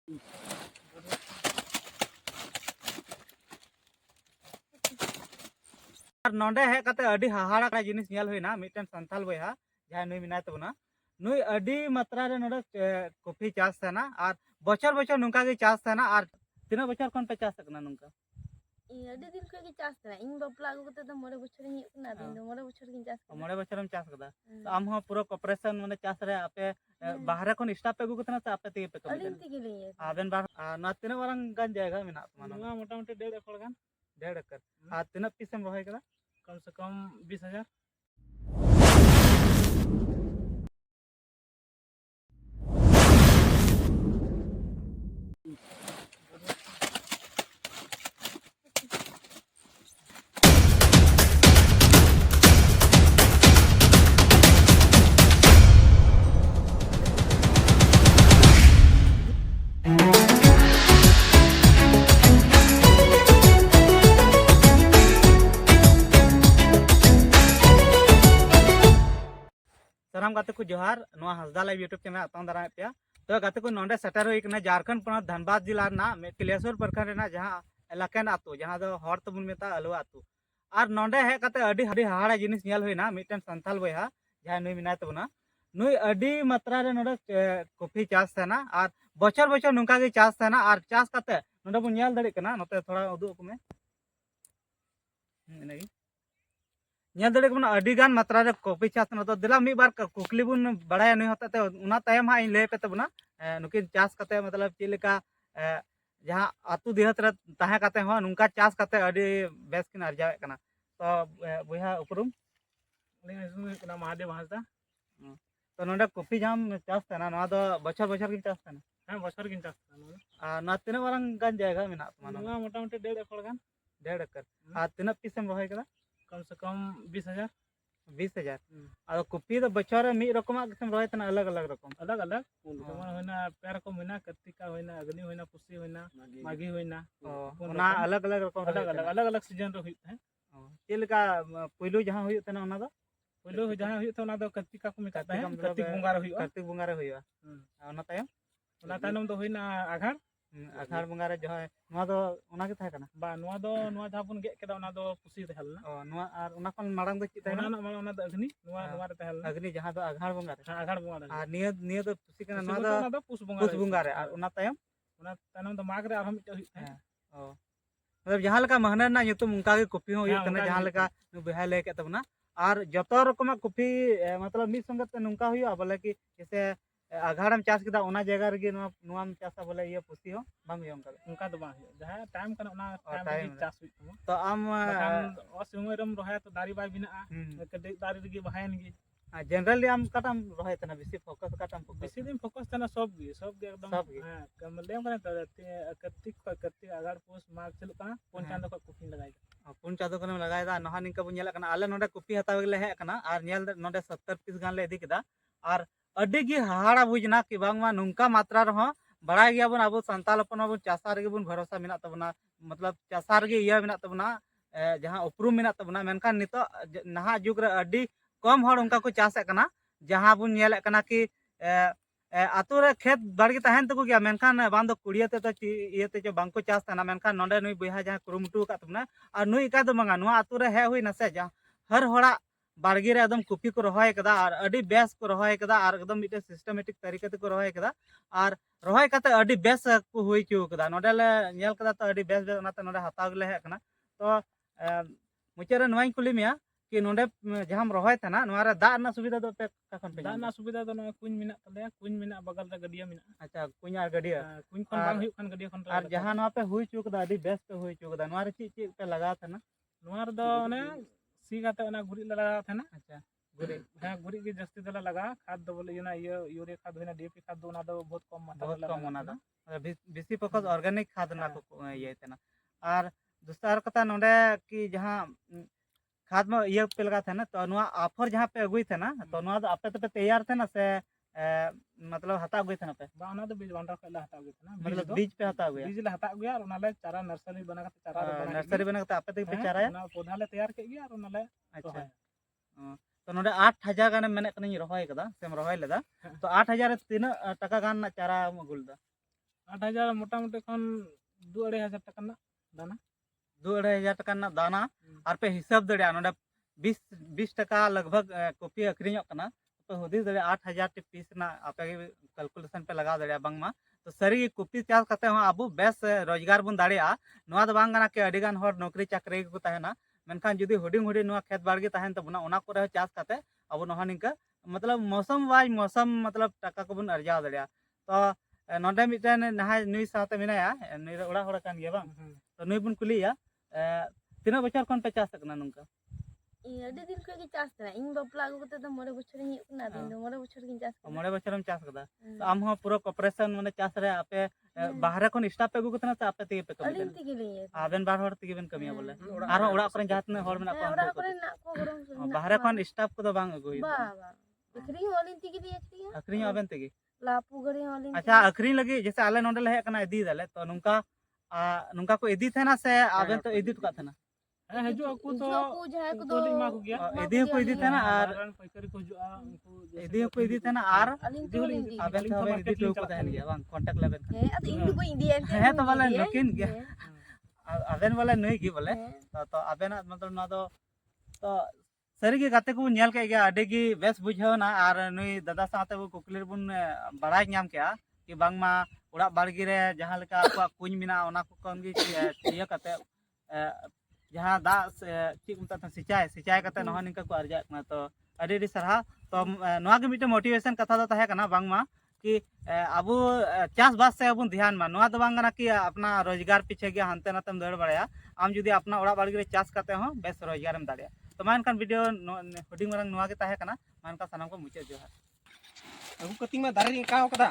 और नोंडे हेज कते अडी हाहाड़ा का जिनिस नेल हुइना मिटन संथाल बयहा जहां नुई मिनाय तबना नुई अडी मात्रा रे नोडे कॉफी चास थाना और बचर बचर नुका गे चास थाना और तीना बचर कोन पे चास सकना नुका अडी दिन खो के चास थाना इन बपला आगु कते तो 9 बछर ही हुकना दिन 9 बछर गिन चास 9 बछर हम चास कदा तो आम हो पूरा कॉर्पोरेशन माने चास रे आपे बाहर खन स्टाफ पे गुतना से आपे ते पे कमी अलिन तिगे लिए आबेन बार ना तीना बारंग गान जायगा मिना तमाना मोटा मोटी 1.5 एकड़ गान 1.5 एकड़ आ तीना पीस हम रहे कदा कम से कम 20,000 साराम गाते को जोहार नोआ हसदा लाइव यूट्यूब चैनल आतंग दारा पे तो गाते को नोंडे सेटर हुई कना झारखंड पोनत धनबाद जिला ना किलेश्वर प्रखंड ना जहां एलाकेन आतु जहां दो हर तबुन मेता अलवा आतु और नोंडे हे कते अडी हडी हाहाड़ा जिनिस नेल हुइना मिटन संथाल बयहा जहां नुई मिनाय तबना नुई अडी मात्रा रे नोंडे कॉफी चास थाना और बचर बचर नुका गे चास थाना और चास कते नोंडे बु नेल दड़े कना नोते थोड़ा उदुक को में इनेगी नेल दड़े को अडी गान मात्रा रे कॉफी चास ना तो दिला मी बार कुकली बुन बड़ाया नुई होता ते उना तायम हा इन ले पे तबना नुकिन चास कते मतलब चिलेका जहां आतु दिहत रे ताहे कते हो नुका चास कते अडी बेस किन अर्जावे कना तो बुहा उपरुम कना महादेव हासदा तो नोंडे कॉफी जाम चास तना ना दो बछर बछर किन चास तना हां बछर किन चास तना ना तीना बारंग गान जायगा मिना तमाना मोटा मोटी 1.5 एकड़ गान 1.5 एकड़ आ तीना पीस हम रहे कदा कम से कम 20,000 20,000 और कॉफी तो बछर मी रकम किसम रहे तना अलग अलग रकम अलग अलग जेमन होइना पे रकम होइना कार्तिका होइना अग्नि होइना पुसी होइना माघी होइना ओना अलग अलग रकम अलग अलग सीजन रे होइत है चेलका पहिलो जहां होइत तना ओना दो पहिलो जहां होइत तना दो कार्तिका को मेता है कार्तिक बुंगा रे होइबा ओना तायनम दो होइना आघाड़ आघाड़ बुंगा रे जहां नोआ दो ओना के थाय कना बा नोआ दो नोआ जहां बुन गे केदा ओना दो पुसी रहलना नोआ आर ओना कोन मारंग दो चित है ओना मारंग ओना दो अग्नि नोआ रे रहलना अग्नि जहां दो आघाड़ बुंगा रे आघाड़ बुंगा रे आर निय दो पुसी कना नोआ दो पुस बुंगा रे आर ओना तायम दो माग रे आरो मिट होइत है मतलब जहां लका महना ना युतुम उनका के कॉफी हो होइत कना जहां लका बेहा ले के तबना और जतो रकम कॉफी मतलब मी संगत नुका हुआ बोले कि जैसे आघाड़म चास किदा ओना जगह रे नोआम चासा बोले ये पुसी हो बाम यो उनका दो बा जहां टाइम कना ओना टाइम चास हुई तो आम असमय रम रहे तो दारी बाय बिना कदे दारी रे बहायन गे जनरली आम कटम रहे तना बेसी फोकस कटम बेसी दिन फोकस तना सब गे एकदम हां कमलेम कना कार्तिक आघाड़ पुस माघ चलु कना पुन चांदो को कॉफी लगाई पुन चांदो कना लगाई दा नहा निका बु नेल कना आले नोडे कॉफी हताव गेले हे कना और नेल नोडे 70 पीस गान ले इदी किदा और अडी गी हाहाड़ा बुझना कि बांगमा नुका मात्रा रहो बड़ा गया बन अब संताल अपन अब चासा रे बन भरोसा मिना तबना मतलब चासा रे इया मिना तबना जहां उपरुम मिना तबना मेनखान नितो नहा जुग रे अडी कम हर उनका को चास कना जहां बुन नेल कना कि आतु रे खेत बाड़गी तहन तको गया मेनखान बांदो कुड़ियाते तो इयते जो बांको चास तना मेनखान नोंडे नुई बयहा जहां कुरुमुटु का तबना और नुई का दो मंगा नुआ आतु रे हे हुई नसे जहां हर होड़ा बाड़गी रे एकदम कॉफी को रहाय कदा और अडी बेस को रहाय कदा और एकदम मिटे सिस्टमेटिक तरीके ते को रहाय कदा और रहाय कते अडी बेस को होई चु कदा नोडे ले नेल कदा तो अडी बेस ओनाते नोडे हताव गेले हे कना तो मुचेरे नोई कुली मिया कि नोडे जहां रहाय तना नोआ रे दा ना सुविधा दो पे कखन पे दा ना सुविधा दो नोय कुñ मिना तले कुñ मिना बगल रे गडिया मिना अच्छा कुñ आर गडिया कुñ खन बांग हुई खन गडिया खन और जहां नोआ पे हुई चु कदा अडी बेस पे हुई चु कदा नोआ रे ची पे लगा तना नोआ रे दो ने सी गाते ओना गुरी लगा था ना अच्छा गुरी हां गुरी के जस्ती दला लगा खाद दो बोले ना ये यूरिया खाद होना डीएपी खाद दो ना दो बहुत कम मात्रा बहुत कम होना दो बेसी फोकस ऑर्गेनिक खाद ना को ये तना और दूसरा कथा नोडे कि जहां खाद में ये पे लगा था ना तो नोआ ऑफर जहां पे अगुई थे ना तो नोआ आपे तो तैयार थे ना से मतलब हता गई था पे बा ना तो बीज बांडा पे हता गई था ना मतलब बीज पे हता गया बीज ले हता गया और नाले चारा नर्सरी बना के चारा आपे तो पे चारा है ना पौधा ले तैयार के गया और नाले अच्छा तो नोडे 8,000 गाने मेने कनी रहाय कदा सेम रहाय लेदा तो 8,000 तीना टका गान ना चारा अगुलदा 8,000 मोटामुटी खन 2-2,500 टका ना दाना 2-2,500 टका ना दाना और पे हिसाब दड़िया नोडे 20 टका लगभग कॉपी अखरीñोग कना तो हुदिस दड़िया 8,000 टी पीस ना आपे कैलकुलेशन पे लगा दड़िया बांगमा तो सरी कॉपी चास कते हो अबो बेस रोजगार बुन दड़िया नोआ द बांग कना के अडिगान हर नौकरी चाकरी को तहना मेनखान जुदी हुडिंग हुडिंग नोआ खेत बाड़गे तहन तबना ओना को रहे चास कते अब नोहा निका मतलब मौसम वाइज मौसम मतलब टका को बुन अर्जा दड़िया तो नोडे मिटन नहाय नुई साथे मिनाया नुई ओड़ा होड़ा कान गया बांग तो नुई बुन कुलिया तीना बछर कोन पे चास सकना नुंका अड़ी दिन खो की चास ना इन बपला आगु कते तो मोरे बछर ही ना दिन दो मोरे बछर की चास मोड़े बछरम चास कदा तो आम हो पूरा कॉर्पोरेशन माने चास रे आपे बाहर कोन स्टाफ पे गुतना त आपे तेगे पे कमी अलिन तिगे लिए आबेन बार हर तिगे बेन कमिया बोले आरो ओड़ा करे जातने हर मेना ओड़ा करे ना को गरम सुन बाहर कोन स्टाफ को तो बांग अगुई बा बा अखरी अलिन तिगे लिए अखरी अखरी आबेन तेगे लापू गरे अलिन अच्छा अखरी लगी जैसे आले नोडे ले कना इदी दले तो नुंका नुंका को इदी थे ना से आबेन तो इदी टका थे ना हजू को तो को जाय को तो मा को गया इदी को इदी थे ना और पैकारी को जुआ उनको इदी को इदी थे ना और अलिन तो अलिन तिगे आबेन तो आबेन इदी को तहन गया बांग कांटेक्ट लेबेन है अद इन दुबई इंडिया है तो वाला नकिन गया आबेन वाला नई गी बोले तो आबेन मतलब ना तो सरी के गाते को नेल के गया अडे की बेस बुझाव ना और नुई दादा साथे वो कुकली बुन बड़ाय नाम के कि बांगमा ओड़ा बाड़गी रे जहां लेका आपा कुኝ मिना ओना को कौन गी चिया कते जहां दा चिक मता सिंचाई कते नहा निका को अर्जा ना तो अडी सरहा तो नोआ के मिटे मोटिवेशन कथा दो तहे कना बांगमा कि अब चास बास से अब ध्यान मा नोआ दो बांगना कि अपना रोजगार पीछे गया हंते नातेम दौड़ बड़ाया आम जुदी अपना ओड़ा बाड़गी रे चास कते हो बेस रोजगारम दाड़िया तो मानकान वीडियो हुडिंग मारंग नोआ के तहे कना मानका सनाम को मुचे जोहार अगु कतिंग में दारे का होकदा